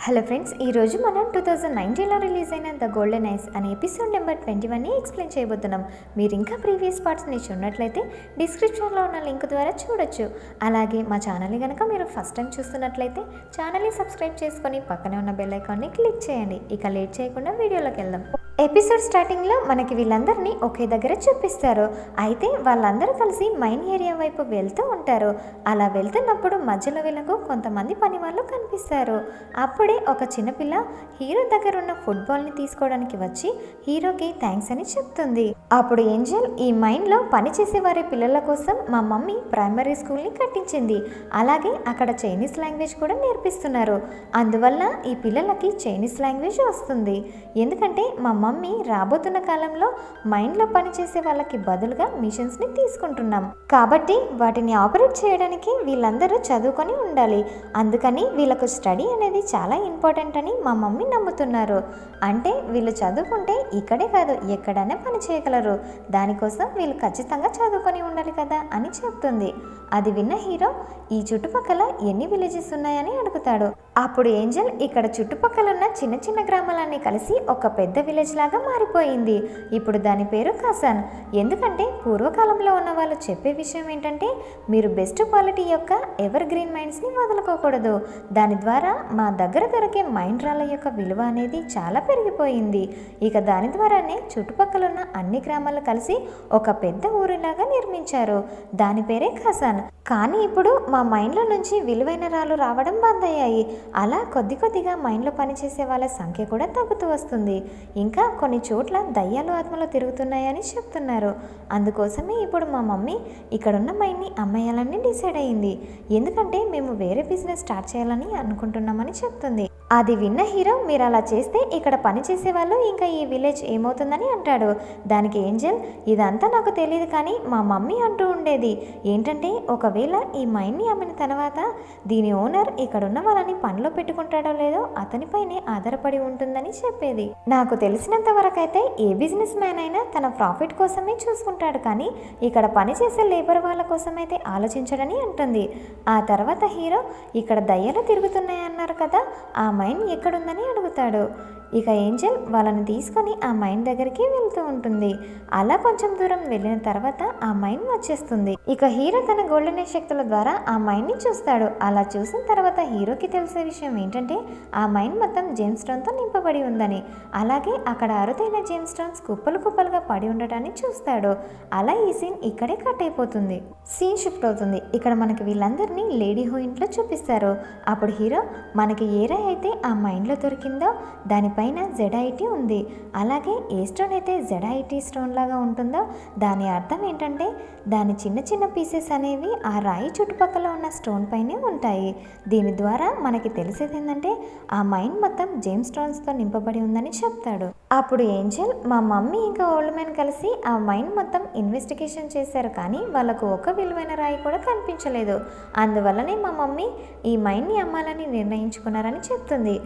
Hello friends, ఈరోజు మనం 2019లో release అయిన ద గోల్డెన్ ఐస్ అనే ఎపిసోడ్ నెంబర్ 21ని ఎక్స్ప్లెయిన్ చేయబోతున్నాం. మీరు ఇంకా ప్రీవియస్ పార్ట్స్ని చూడనట్లయితే డిస్క్రిప్షన్లో ఉన్న లింక్ ద్వారా చూడొచ్చు. అలాగే మా ఛానల్ని కనుక మీరు ఫస్ట్ టైం చూస్తున్నట్లయితే ఛానల్ని సబ్స్క్రైబ్ చేసుకొని పక్కనే ఉన్న బెల్ ఐకాన్ని క్లిక్ చేయండి. ఇక లేట్ చేయకుండా వీడియోలోకి వెళ్దాం. ఎపిసోడ్ స్టార్టింగ్లో మనకి వీళ్ళందరినీ ఒకే దగ్గర చూపిస్తారు. అయితే వాళ్ళందరూ కలిసి మైన్ ఏరియా వైపు వెళ్తూ ఉంటారు. అలా వెళ్తున్నప్పుడు మధ్యలో వీళ్ళకు కొంతమంది పని వాళ్ళు కనిపిస్తారు. అప్పుడే ఒక చిన్నపిల్ల హీరో దగ్గర ఉన్న ఫుట్బాల్ని తీసుకోవడానికి వచ్చి హీరోకి థ్యాంక్స్ అని చెప్తుంది. అప్పుడు ఏంజెల్, ఈ మైన్లో పనిచేసే వారి పిల్లల కోసం మా మమ్మీ ప్రైమరీ స్కూల్ని కట్టించింది. అలాగే అక్కడ చైనీస్ లాంగ్వేజ్ కూడా నేర్పిస్తున్నారు. అందువల్ల ఈ పిల్లలకి చైనీస్ లాంగ్వేజ్ వస్తుంది. ఎందుకంటే మా మమ్మీ రాబోతున్న కాలంలో మైన్లో పనిచేసే వాళ్ళకి బదులుగా మిషన్స్ని తీసుకుంటున్నాం. కాబట్టి వాటిని ఆపరేట్ చేయడానికి వీళ్ళందరూ చదువుకొని ఉండాలి. అందుకని వీళ్ళకు స్టడీ అనేది చాలా ఇంపార్టెంట్ అని మా మమ్మీ నమ్ముతున్నారు. అంటే వీళ్ళు చదువుకుంటే ఇక్కడే కాదు ఎక్కడైనా పని చేయగలరు. దానికోసం వీళ్ళు ఖచ్చితంగా చదువుకొని ఉండాలి కదా అని చెప్తుంది. అది విన్న హీరో ఈ చుట్టుపక్కల ఎన్ని విలేజెస్ ఉన్నాయని అడుగుతాడు. అప్పుడు ఏంజెల్, ఇక్కడ చుట్టుపక్కల ఉన్న చిన్న చిన్న గ్రామాలన్నీ కలిసి ఒక పెద్ద విలేజ్ లాగా మారిపోయింది. ఇప్పుడు దాని పేరు కసాన్. ఎందుకంటే పూర్వకాలంలో ఉన్న వాళ్ళు చెప్పే విషయం ఏంటంటే మీరు బెస్ట్ క్వాలిటీ యొక్క ఎవర్ గ్రీన్ మైండ్స్ని వదులుకోకూడదు. దాని ద్వారా మా దగ్గర దొరికే మైండ్ రాళ్ళ యొక్క విలువ అనేది చాలా పెరిగిపోయింది. ఇక దాని ద్వారానే చుట్టుపక్కల ఉన్న అన్ని గ్రామాలు కలిసి ఒక పెద్ద ఊరిలాగా నిర్మించారు. దాని పేరే కసాన్. కానీ ఇప్పుడు మా మైండ్లో నుంచి విలువైన రాళ్ళు రావడం బంద్ అయ్యాయి. అలా కొద్ది కొద్దిగా మైండ్లో పనిచేసే వాళ్ళ సంఖ్య కూడా తగ్గుతూ వస్తుంది. ఇంకా కొన్ని చోట్ల దయ్యాలు ఆత్మలు తిరుగుతున్నాయని చెప్తున్నారు. అందుకోసమే ఇప్పుడు మా మమ్మీ ఇక్కడున్న మైండ్ని అమ్మేయాలని డిసైడ్ అయ్యింది. ఎందుకంటే మేము వేరే బిజినెస్ స్టార్ట్ చేయాలని అనుకుంటున్నామని చెప్తుంది. అది విన్న హీరో, మీరు అలా చేస్తే ఇక్కడ పనిచేసే వాళ్ళు ఇంకా ఈ విలేజ్ ఏమవుతుందని అంటాడు. దానికి ఏంజెల్, ఇదంతా నాకు తెలియదు కానీ మా మమ్మీ అంటూ ఉండేది ఏంటంటే ఒకవేళ ఈ మైన్ని అమ్మిన తర్వాత దీని ఓనర్ ఇక్కడున్న వాళ్ళని పనిలో పెట్టుకుంటాడో లేదో అతనిపైనే ఆధారపడి ఉంటుందని చెప్పేది. నాకు తెలిసినంత వరకు అయితే ఏ బిజినెస్ మ్యాన్ అయినా తన ప్రాఫిట్ కోసమే చూసుకుంటాడు కానీ ఇక్కడ పనిచేసే లేబర్ వాళ్ళ కోసమైతే ఆలోచించడని అంటుంది. ఆ తర్వాత హీరో, ఇక్కడ దయ్యాలు తిరుగుతున్నాయన్నారు కదా, ఆ మైన్ ఎక్కడుందని అడుగుతాడు. ఇక ఏంజెల్ వాళ్ళని తీసుకొని ఆ మైన్ దగ్గరికి వెళ్తూ ఉంటుంది. అలా కొంచెం దూరం వెళ్ళిన తర్వాత ఆ మైన్ వచ్చేస్తుంది. ఇక హీరో తన గోల్డెన్ శక్తుల ద్వారా ఆ మైన్ని చూస్తాడు. అలా చూసిన తర్వాత హీరోకి తెలిసే విషయం ఏంటంటే ఆ మైన్ మొత్తం జేమ్ స్టోన్తో నింపబడి ఉందని. అలాగే అక్కడ అరుదైన జేమ్ స్టోన్స్ కుప్పలు కుప్పలుగా పడి ఉండటాన్ని చూస్తాడు. అలా ఈ సీన్ ఇక్కడే కట్ అయిపోతుంది. సీన్ షిఫ్ట్ అవుతుంది. ఇక్కడ మనకి వీళ్ళందరినీ లేడీ హో ఇంట్లో చూపిస్తారు. అప్పుడు హీరో, మనకి ఏ రాయి అయితే ఆ మైన్లో దొరికిందో దానిపైన జెడైటీ ఉంది. అలాగే ఏ స్టోన్ అయితే జెడైటీ స్టోన్ లాగా ఉంటుందో దాని అర్థం ఏంటంటే దాని చిన్న చిన్న పీసెస్ అనేవి ఆ రాయి చుట్టుపక్కల ఉన్న స్టోన్ పైనే ఉంటాయి. దీని ద్వారా మనకి తెలిసేది ఏంటంటే ఆ మైన్ మొత్తం జేమ్ స్టోన్స్తో నింపబడి ఉందని చెప్తాడు. అప్పుడు ఏంజెల్, మా మమ్మీ ఇంకా ఓల్డ్ మ్యాన్ కలిసి ఆ మైన్ మొత్తం ఇన్వెస్టిగేషన్ చేశారు కానీ వాళ్ళకు ఒక విలువైన రాయి కూడా కనిపించలేదు. అందువల్లనే మా మమ్మీ ఈ మైన్ని అమ్మాలని నిర్ణయించుకున్నారని చెప్తుంది.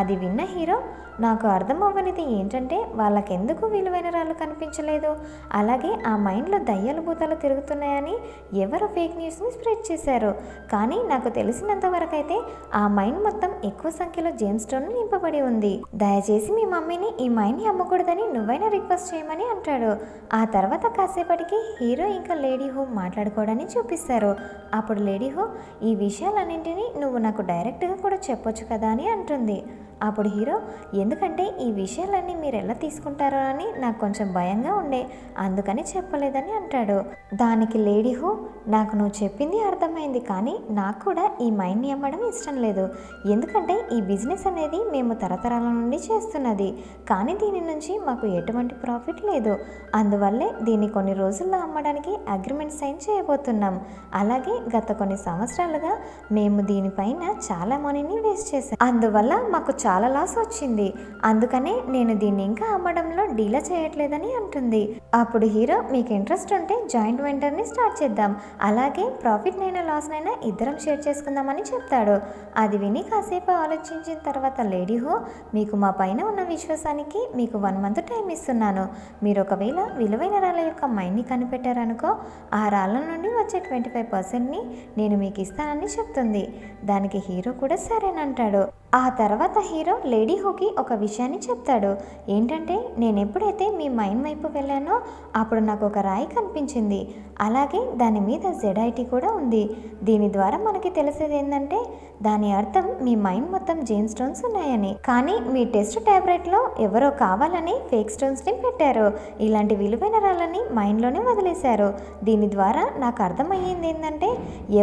అది విన్న హీరో, నాకు అర్థం అవ్వనిది ఏంటంటే వాళ్ళకెందుకు విలువైన రాళ్ళు కనిపించలేదు, అలాగే ఆ మైండ్లో దయ్యాలు భూతాలు తిరుగుతున్నాయని ఎవరు ఫేక్ న్యూస్ని స్ప్రెడ్ చేశారు. కానీ నాకు తెలిసినంత వరకు అయితే ఆ మైండ్ మొత్తం ఎక్కువ సంఖ్యలో జేమ్ స్టోన్ నింపబడి ఉంది. దయచేసి మీ మమ్మీని ఈ మైండ్ని అమ్మకూడదని నువ్వైనా రిక్వెస్ట్ చేయమని అంటాడు. ఆ తర్వాత కాసేపటికి హీరో ఇంకా లేడీ హో మాట్లాడుకోవడాన్ని చూపిస్తారు. అప్పుడు లేడీ హో, ఈ విషయాలన్నింటినీ నువ్వు నాకు డైరెక్ట్గా కూడా చెప్పొచ్చు కదా అని అంటుంది. అప్పుడు హీరో, ఎందుకంటే ఈ విషయాలన్నీ మీరు ఎలా తీసుకుంటారో అని నాకు కొంచెం భయంగా ఉండే, అందుకని చెప్పలేదని అంటాడు. దానికి లేడీ హో, నాకు నువ్వు చెప్పింది అర్థమైంది కానీ నాకు కూడా ఈ మైండ్ని అమ్మడం ఇష్టం లేదు. ఎందుకంటే ఈ బిజినెస్ అనేది మేము తరతరాల నుండి చేస్తున్నది కానీ దీని నుంచి మాకు ఎటువంటి ప్రాఫిట్ లేదు. అందువల్లే దీన్ని కొన్ని రోజుల్లో అమ్మడానికి అగ్రిమెంట్ సైన్ చేయబోతున్నాం. అలాగే గత కొన్ని సంవత్సరాలుగా మేము దీనిపైన చాలా మనీని వేస్ట్ చేసాం. అందువల్ల మాకు చాలా లాస్ వచ్చింది. అందుకనే నేను దీన్ని ఇంకా అమ్మడంలో డీలా చేయట్లేదని అంటుంది. అప్పుడు హీరో, మీకు ఇంట్రెస్ట్ ఉంటే జాయింట్ వెంచర్ని స్టార్ట్ చేద్దాం. అలాగే ప్రాఫిట్ నైనా లాస్ నైనా ఇద్దరం షేర్ చేసుకుందామని చెప్తాడు. అది విని కాసేపు ఆలోచించిన తర్వాత లేడీ హో, మీకు మా పైన ఉన్న విశ్వాసానికి మీకు 1 మంత్ టైం ఇస్తున్నాను. మీరు ఒకవేళ విలువైన రాళ్ళ యొక్క మైండ్ని కనిపెట్టారనుకో ఆ రాళ్ళ నుండి వచ్చే 25%ని నేను మీకు ఇస్తానని చెప్తుంది. దానికి హీరో కూడా సరేనంటాడు. ఆ తర్వాత హీరో లేడీ హూకి ఒక విషయాన్ని చెప్తాడు. ఏంటంటే, నేను ఎప్పుడైతే మీ మైండ్ వైపు వెళ్ళానో అప్పుడు నాకు ఒక రాయి కనిపించింది. అలాగే దాని మీద ZIT కూడా ఉంది. దీని ద్వారా మనకి తెలిసేది ఏంటంటే, దాని అర్థం మీ మైండ్ మొత్తం జేమ్ స్టోన్స్ ఉన్నాయని. కానీ మీ టెస్ట్ ట్యాబ్లెట్లో ఎవరో కావాలని ఫేక్ స్టోన్స్ని పెట్టారు. ఇలాంటి విలువైన రాళ్ళని మైండ్లోనే వదిలేశారు. దీని ద్వారా నాకు అర్థమయ్యింది ఏంటంటే,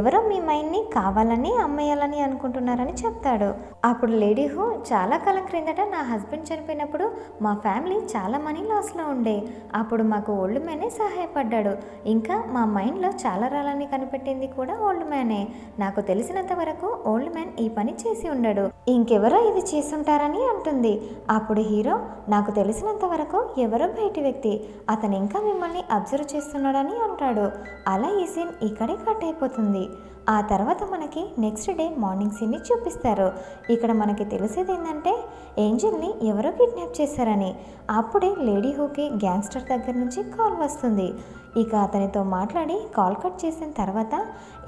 ఎవరో మీ మైండ్ని కావాలని అమ్మేయాలని అనుకుంటున్నారని చెప్తాడు. అప్పుడు లేడీ హూ, చాలా కాలం క్రిందట నా హస్బెండ్ చనిపోయినప్పుడు మా ఫ్యామిలీ చాలా మనీ లాస్లో ఉండే. అప్పుడు మాకు ఓల్డ్ మ్యానే సహాయపడ్డాడు. ఇంకా మా మైండ్లో చాలా రాళ్ళని కనిపెట్టింది కూడా ఓల్డ్ మ్యానే. నాకు తెలిసినంత వరకు ఓల్డ్ మ్యాన్ ఈ పని చేసి ఉండడు, ఇంకెవరో ఇది చేసుంటారని అంటుంది. అప్పుడు హీరో, నాకు తెలిసినంత వరకు ఎవరో బయటి వ్యక్తి, అతను ఇంకా మిమ్మల్ని అబ్జర్వ్ చేస్తున్నాడని అంటాడు. అలా ఈ సీన్ ఇక్కడే కట్ అయిపోతుంది. ఆ తర్వాత మనకి నెక్స్ట్ డే మార్నింగ్ సీన్ని చూపిస్తారు. ఇక్కడ మనకి తెలిసేది ఏంటంటే, ఏంజల్ని ఎవరో కిడ్నాప్ చేశారని. అప్పుడే లేడీ హూకి గ్యాంగ్స్టర్ దగ్గర నుంచి కాల్ వస్తుంది. ఇక అతనితో మాట్లాడి కాల్ కట్ చేసిన తర్వాత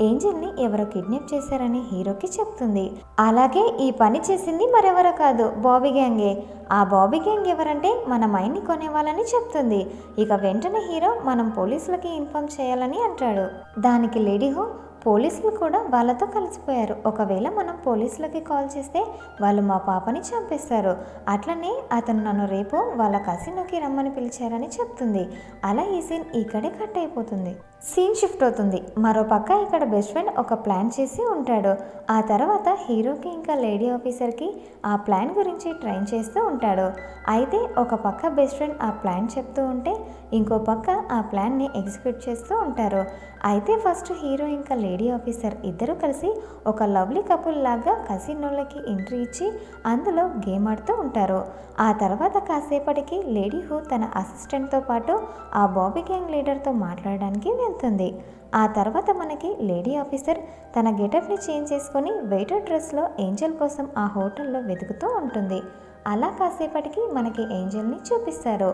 ఏంజల్ని ఎవరో కిడ్నాప్ చేశారని హీరోకి చెప్తుంది. అలాగే ఈ పని చేసింది మరెవరో కాదు, బాబీ గ్యాంగే. ఆ బాబీ గ్యాంగ్ ఎవరంటే మన మైండ్ని కొనేవాళ్ళని చెప్తుంది. ఇక వెంటనే హీరో మనం పోలీసులకి ఇన్ఫార్మ్ చేయాలని అంటాడు. దానికి లేడీ హూ, పోలీసులు కూడా వాళ్ళతో కలిసిపోయారు. ఒకవేళ మనం పోలీసులకి కాల్ చేస్తే వాళ్ళు మా పాపని చంపేస్తారు. అట్లనే అతను నన్ను రేపు వాళ్ళ కసినోకి రమ్మని పిలిచారని చెప్తుంది. అలా ఈ సీన్ ఇక్కడే కట్ అయిపోతుంది. సీన్ షిఫ్ట్ అవుతుంది. మరో పక్క ఇక్కడ బెస్ట్ ఫ్రెండ్ ఒక ప్లాన్ చేసి ఉంటాడు. ఆ తర్వాత హీరోకి ఇంకా లేడీ ఆఫీసర్కి ఆ ప్లాన్ గురించి ట్రైన్ చేస్తూ ఉంటాడు. అయితే ఒక పక్క బెస్ట్ ఫ్రెండ్ ఆ ప్లాన్ చెప్తూ ఉంటే ఇంకో పక్క ఆ ప్లాన్ని ఎగ్జిక్యూట్ చేస్తూ ఉంటారు. అయితే ఫస్ట్ హీరో ఇంకా లేడీ ఆఫీసర్ ఇద్దరు కలిసి ఒక లవ్లీ కపుల్ లాగా కసినోళ్ళకి ఎంట్రీ ఇచ్చి అందులో గేమ్ ఆడుతూ ఉంటారు. ఆ తర్వాత కాసేపటికి లేడీ హూ తన అసిస్టెంట్తో పాటు ఆ బాబీ గ్యాంగ్ లీడర్తో మాట్లాడడానికి వెళ్తుంది. ఆ తర్వాత మనకి లేడీ ఆఫీసర్ తన గెటప్ని చేంజ్ చేసుకొని వెయిటర్ డ్రెస్లో ఏంజల్ కోసం ఆ హోటల్లో వెతుకుతూ ఉంటుంది. అలా కాసేపటికి మనకి ఏంజల్ని చూపిస్తారు.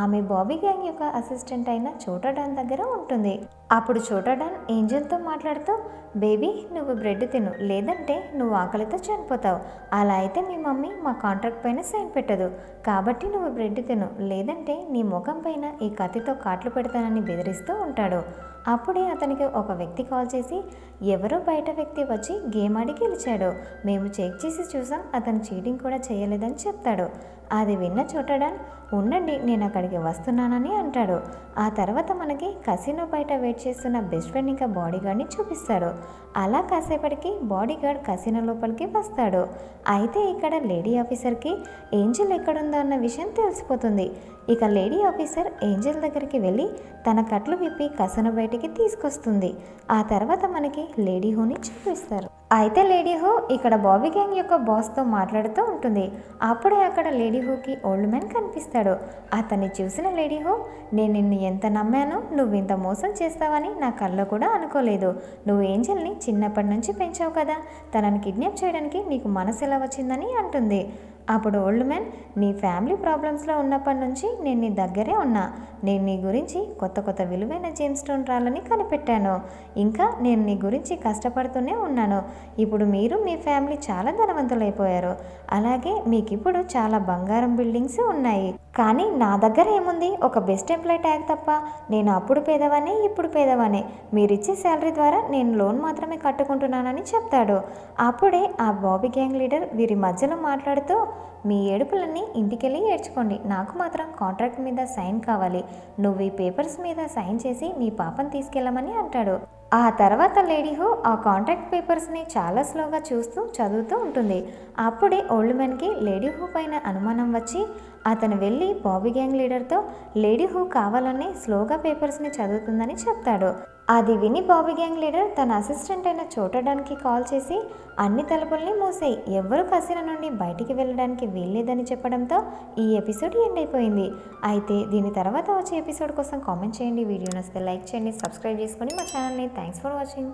ఆమె బాబీ గ్యాంగ్ యొక్క అసిస్టెంట్ అయిన చోటాడాన్ దగ్గర ఉంటుంది. అప్పుడు చోటాడాన్ ఏంజల్తో మాట్లాడుతూ, బేబీ నువ్వు బ్రెడ్ తిను, లేదంటే నువ్వు ఆకలితో చనిపోతావు. అలా అయితే మీ మమ్మీ మా కాంట్రాక్ట్ పైన సైన్ పెట్టదు. కాబట్టి నువ్వు బ్రెడ్ తిను, లేదంటే నీ ముఖం పైన ఈ కత్తితో కాట్లు పెడతానని బెదిరిస్తూ ఉంటాడు. అప్పుడే అతనికి ఒక వ్యక్తి కాల్ చేసి, ఎవరో బయట వ్యక్తి వచ్చి గేమ్ ఆడి గెలిచాడు, మేము చెక్ చేసి చూసాం, అతను చీటింగ్ కూడా చేయలేదని చెప్తాడు. అది విన్న చోటాడాన్, ఉండండి నేను అక్కడికి వస్తున్నానని అంటాడు. ఆ తర్వాత మనకి కసినో బయట వెయిట్ చేస్తున్న బెస్ట్ ఫ్రెండ్ ఇంకా బాడీగార్డ్ని చూపిస్తాడు. అలా కాసేపటికి బాడీగార్డ్ కసినో లోపలికి వస్తాడు. అయితే ఇక్కడ లేడీ ఆఫీసర్కి ఏంజల్ ఎక్కడుందో అన్న విషయం తెలిసిపోతుంది. ఇక లేడీ ఆఫీసర్ ఏంజల్ దగ్గరికి వెళ్ళి తన కట్లు విప్పి కసినో బయటికి తీసుకొస్తుంది. ఆ తర్వాత మనకి లేడీ హూని చూపిస్తారు. అయితే లేడీ హూ ఇక్కడ బాబీ గ్యాంగ్ యొక్క బాస్తో మాట్లాడుతూ ఉంటుంది. అప్పుడే అక్కడ లేడీ హూకి ఓల్డ్ మ్యాన్ కనిపిస్తాడు. అతన్ని చూసిన లేడీ హూ, నేను నిన్ను ఎంత నమ్మానో, నువ్వు ఇంత మోసం చేస్తావని నా కల్లో కూడా అనుకోలేదు. నువ్వు ఏంజల్ని చిన్నప్పటి నుంచి పెంచావు కదా, తనని కిడ్నాప్ చేయడానికి నీకు మనసు ఎలా వచ్చిందని అంటుంది. అప్పుడు ఓల్డ్ మ్యాన్, నీ ఫ్యామిలీ ప్రాబ్లమ్స్లో ఉన్నప్పటి నుంచి నేను నీ దగ్గరే ఉన్నా. నేను నీ గురించి కొత్త కొత్త విలువైన జేమ్ స్టోన్ రాళ్ళని కనిపెట్టాను. ఇంకా నేను నీ గురించి కష్టపడుతూనే ఉన్నాను. ఇప్పుడు మీరు మీ ఫ్యామిలీ చాలా ధనవంతులైపోయారు. అలాగే మీకు ఇప్పుడు చాలా బంగారం బిల్డింగ్స్ ఉన్నాయి. కానీ నా దగ్గర ఏముంది, ఒక బెస్ట్ ఎంప్లాయ్ ట్యాగ్ తప్ప. నేను అప్పుడు పేదవానే, ఇప్పుడు పేదవానే. మీరిచ్చే శాలరీ ద్వారా నేను లోన్ మాత్రమే కట్టుకుంటున్నానని చెప్తాడు. అప్పుడే ఆ బాబీ గ్యాంగ్ లీడర్ వీరి మధ్యలో మాట్లాడుతూ, మీ ఏడుపులన్నీ ఇంటికెళ్ళి ఏడ్చుకోండి, నాకు మాత్రం కాంట్రాక్ట్ మీద సైన్ కావాలి. నువ్వు ఈ పేపర్స్ మీద సైన్ చేసి మీ పాపను తీసుకెళ్ళమని అంటాడు. ఆ తర్వాత లేడీ హూ ఆ కాంట్రాక్ట్ పేపర్స్ని చాలా స్లోగా చూస్తూ చదువుతూ ఉంటుంది. అప్పుడే ఓల్డ్ మ్యాన్కి లేడీ హూ పైన అనుమానం వచ్చి అతను వెళ్ళి బాబీ గ్యాంగ్ లీడర్తో లేడీ హూ కావాలని స్లోగా పేపర్స్ని చదువుతుందని చెప్తాడు. అది విని బాబీ గ్యాంగ్ లీడర్ తన అసిస్టెంట్ అయిన చోటాడాన్కి కాల్ చేసి అన్ని తలుపుల్ని మూసేయి, ఎవ్వరూ కసినో నుండి బయటికి వెళ్ళడానికి వీల్లేదని చెప్పడంతో ఈ ఎపిసోడ్ ఎండ్ అయిపోయింది. అయితే దీని తర్వాత వచ్చే ఎపిసోడ్ కోసం కామెంట్ చేయండి, వీడియో నచ్చితే లైక్ చేయండి, సబ్స్క్రైబ్ చేసుకొని మా ఛానల్ని. Thanks for watching.